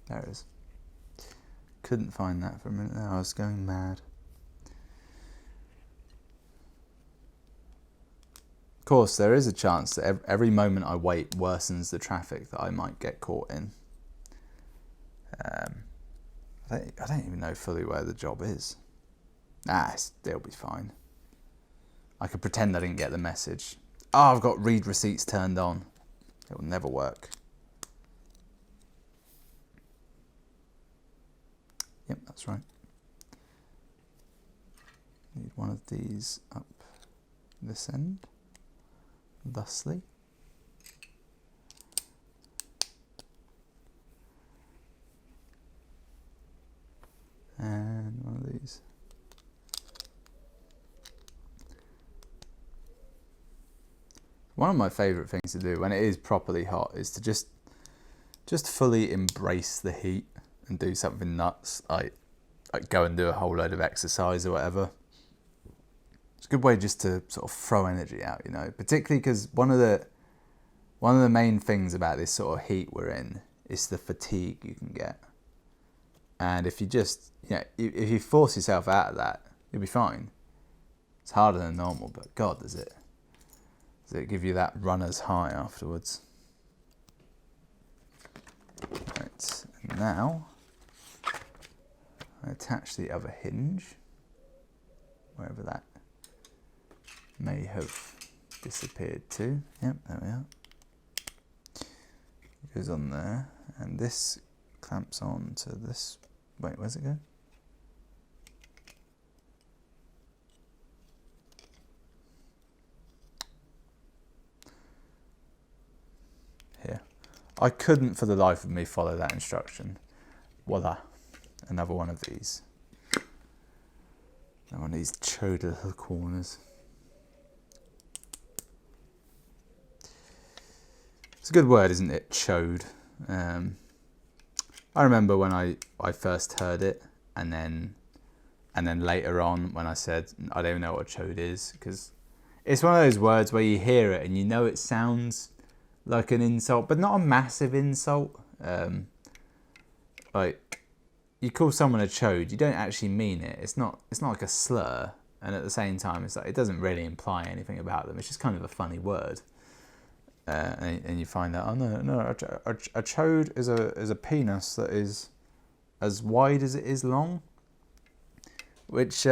There it is. Couldn't find that for a minute there. I was going mad. Of course, there is a chance that every moment I wait worsens the traffic that I might get caught in. I don't even know fully where the job is. It'll be fine. I could pretend I didn't get the message. Oh, I've got read receipts turned on. It will never work. Yep, that's right. Need one of these up this end, thusly. And one of these. One of my favourite things to do when it is properly hot is to just fully embrace the heat and do something nuts, like go and do a whole load of exercise or whatever. It's a good way just to sort of throw energy out, you know, particularly because one of the main things about this sort of heat we're in is the fatigue you can get. And if you just, if you force yourself out of that, you'll be fine. It's harder than normal, but God, does it give you that runner's high afterwards. Right, and now I attach the other hinge, wherever that may have disappeared to. Yep, there we are. It goes on there, and this clamps on to this. Wait, where's it go? Here. I couldn't for the life of me follow that instruction. Voila, another one of these. One of these chode little corners. It's a good word, isn't it? Chode. I remember when I first heard it, and then later on when I said I don't even know what a chode is, because it's one of those words where you hear it and you know it sounds like an insult, but not a massive insult. Like, you call someone a chode, you don't actually mean it. It's not like a slur, and at the same time, it's like it doesn't really imply anything about them. It's just kind of a funny word. And you find out, oh no, a chode is a penis that is as wide as it is long, which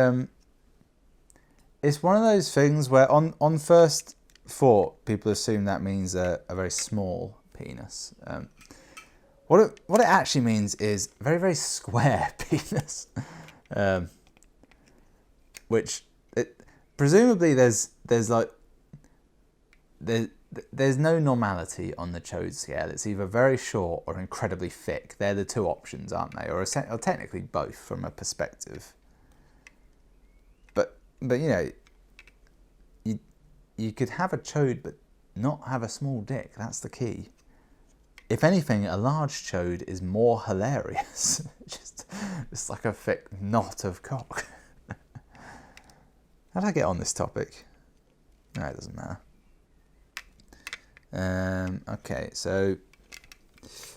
it's one of those things where on first thought people assume that means a very small penis. What it actually means is a very, very square penis, which presumably there's no normality on the chode scale. It's either very short or incredibly thick. They're the two options, aren't they? Or technically both from a perspective. But you know, you could have a chode but not have a small dick. That's the key. If anything, a large chode is more hilarious. Just like a thick knot of cock. How did I get on this topic? No, it doesn't matter. Okay, so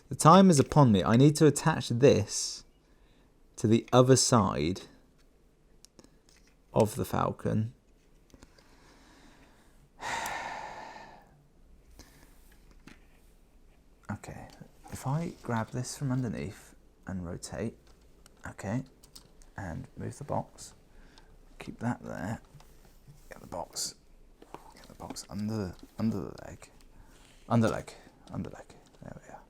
the time is upon me. I need to attach this to the other side of the Falcon. Okay, if I grab this from underneath and rotate, okay, and move the box, keep that there, get the box under the leg. Underleg. There we are.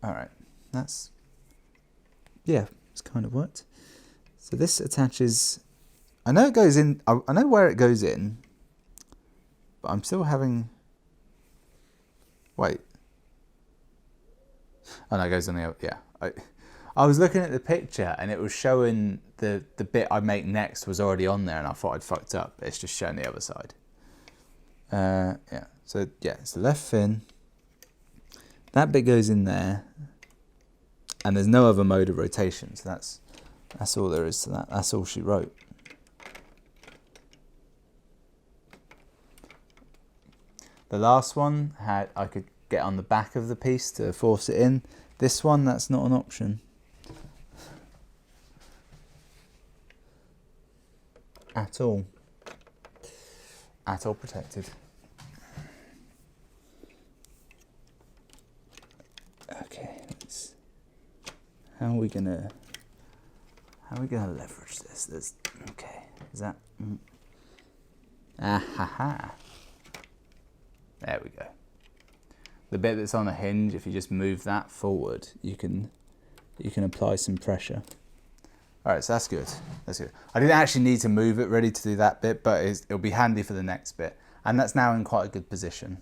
Alright, it's kind of worked. So this attaches, I know it goes in, I know where it goes in, but I'm still having, wait. Oh no, it goes on the other, yeah. I was looking at the picture and it was showing the bit I make next was already on there, and I thought I'd fucked up. It's just showing the other side. So it's the left fin. That bit goes in there, and there's no other mode of rotation. So that's all there is to that. That's all she wrote. The last one I could get on the back of the piece to force it in. This one, that's not an option. At all protected. Okay, how are we gonna leverage this? Okay, is that? Ah ha ha. There we go. The bit that's on a hinge, if you just move that forward, you can apply some pressure. All right, so that's good. I didn't actually need to move it ready to do that bit, but it'll be handy for the next bit. And that's now in quite a good position.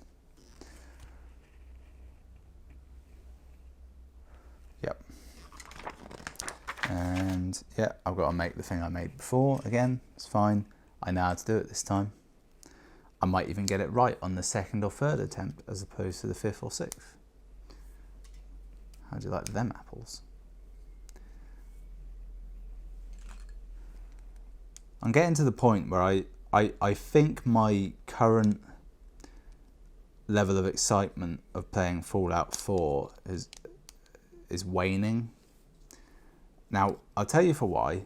Yep. And yeah, I've got to make the thing I made before again. It's fine. I know how to do it this time. I might even get it right on the second or third attempt as opposed to the fifth or sixth. How do you like them apples? I'm getting to the point where I think my current level of excitement of playing Fallout 4 is waning. Now, I'll tell you for why.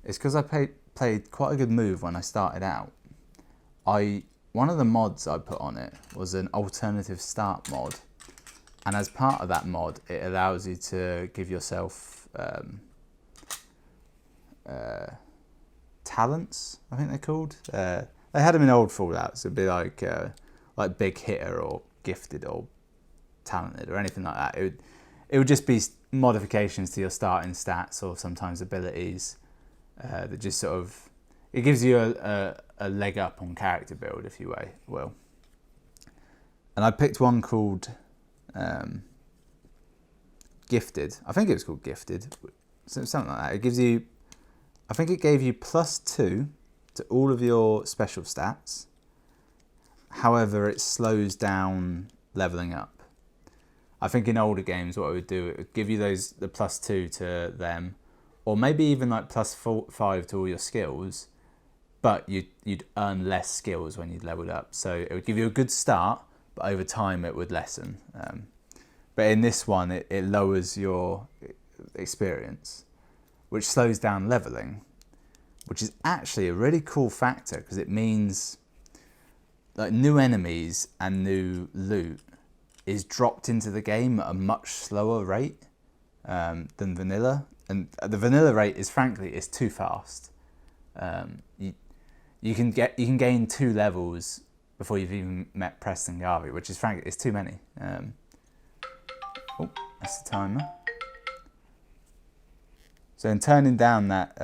It's because I played quite a good move when I started out. One of the mods I put on it was an alternative start mod. And as part of that mod, it allows you to give yourself talents, I think they're called. They had them in old Fallouts. It'd be like big hitter or gifted or talented or anything like that. It would just be modifications to your starting stats or sometimes abilities that just sort of, it gives you a leg up on character build, if you will. And I picked one called Gifted. I think it was called Gifted. Something like that. It gives you I think it gave you +2 to all of your special stats. However, it slows down leveling up. I think in older games, what it would do, it would give you the +2 to them, or maybe even like +5 to all your skills, but you'd earn less skills when you'd leveled up. So it would give you a good start, but over time it would lessen. But in this one, it lowers your experience, which slows down leveling, which is actually a really cool factor because it means like new enemies and new loot is dropped into the game at a much slower rate than vanilla. And the vanilla rate is frankly is too fast. You can gain 2 levels before you've even met Preston Garvey, which is frankly is too many. Oh, that's the timer. So in turning down that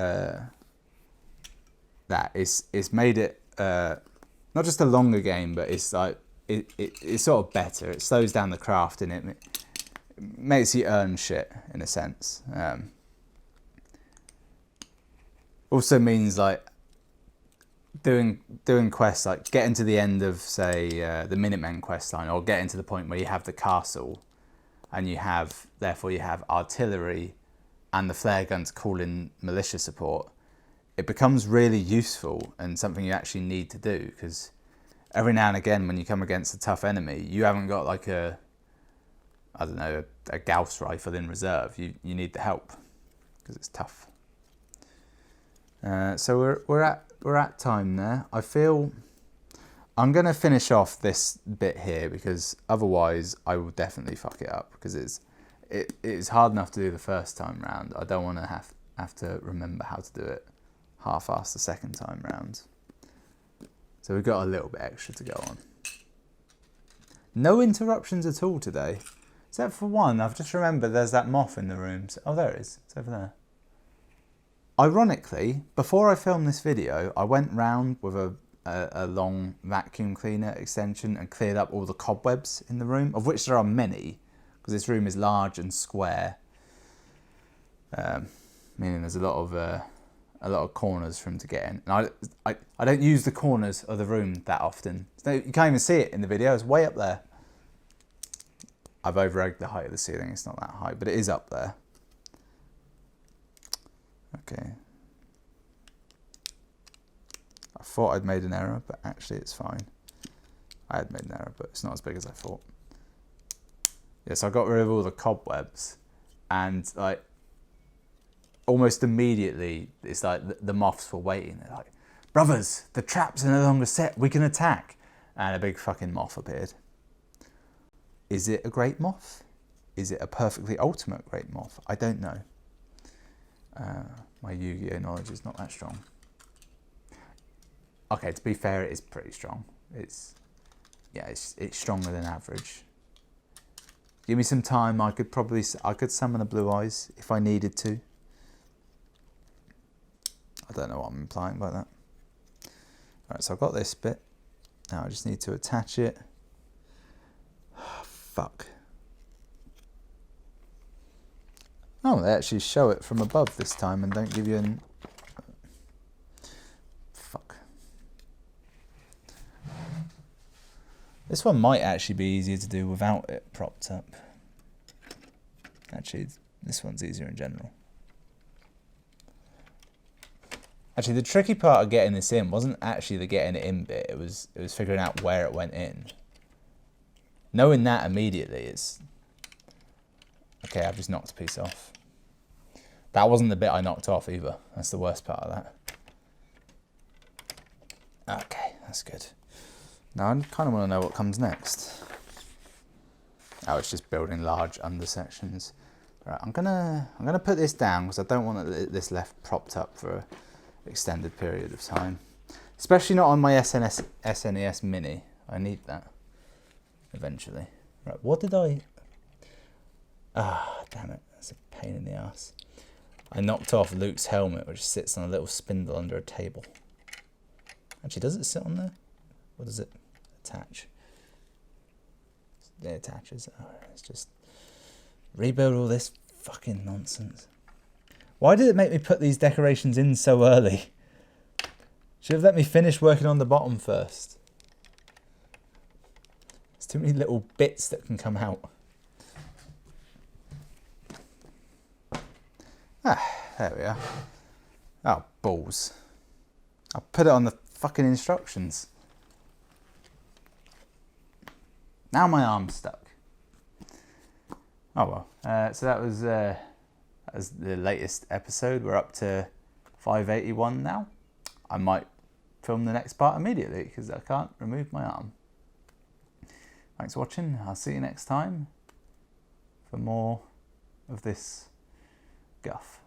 it's made it not just a longer game, but it's like it's sort of better. It slows down the crafting. It makes you earn shit in a sense. Also means like doing quests, like getting to the end of say the Minutemen quest line, or getting to the point where you have the castle, and therefore you have artillery and the flare gun to call in militia support. It becomes really useful and something you actually need to do, because every now and again when you come against a tough enemy, you haven't got like a Gauss rifle in reserve. You need the help because it's tough. So we're at time there. I feel I'm gonna finish off this bit here because otherwise I will definitely fuck it up, because it is hard enough to do the first time round. I don't want to have to remember how to do it half-assed the second time round. So we've got a little bit extra to go on. No interruptions at all today, except for one. I've just remembered there's that moth in the room. Oh, there it is. It's over there. Ironically, before I filmed this video, I went round with a long vacuum cleaner extension and cleared up all the cobwebs in the room, of which there are many, because this room is large and square, meaning there's a lot of corners for him to get in. And I don't use the corners of the room that often. So you can't even see it in the video. It's way up there. I've over-egged the height of the ceiling. It's not that high, but it is up there. Okay. I thought I'd made an error, but actually it's fine. I had made an error, but it's not as big as I thought. Yes, I got rid of all the cobwebs, and like almost immediately, it's like the moths were waiting. They're like, brothers, the traps are no longer set. We can attack. And a big fucking moth appeared. Is it a great moth? Is it a perfectly ultimate great moth? I don't know. My Yu-Gi-Oh knowledge is not that strong. Okay, to be fair, it is pretty strong. It's stronger than average. Give me some time. I could summon a Blue Eyes if I needed to. I don't know what I'm implying by that. Alright, so I've got this bit. Now I just need to attach it. Fuck. Oh, they actually show it from above this time and don't give you an... Fuck. This one might actually be easier to do without it propped up. Actually, this one's easier in general. Actually, the tricky part of getting this in wasn't actually the getting it in bit. It was figuring out where it went in. Knowing that immediately is... Okay, I've just knocked a piece off. That wasn't the bit I knocked off either. That's the worst part of that. Okay, that's good. Now I kind of want to know what comes next. Oh, it's just building large undersections. Right, I'm gonna put this down because I don't want this left propped up for an extended period of time. Especially not on my SNES Mini. I need that eventually. Right, what did I... Ah, damn it. That's a pain in the ass. I knocked off Luke's helmet, which sits on a little spindle under a table. Actually, does it sit on there? Or does it attach? It attaches. Oh, let's just rebuild all this fucking nonsense. Why did it make me put these decorations in so early? Should have let me finish working on the bottom first. There's too many little bits that can come out. There we are. Oh, balls. I put it on the fucking instructions. Now my arm's stuck. Oh well. So that was the latest episode. We're up to 581 now. I might film the next part immediately because I can't remove my arm. Thanks for watching. I'll see you next time for more of this guff.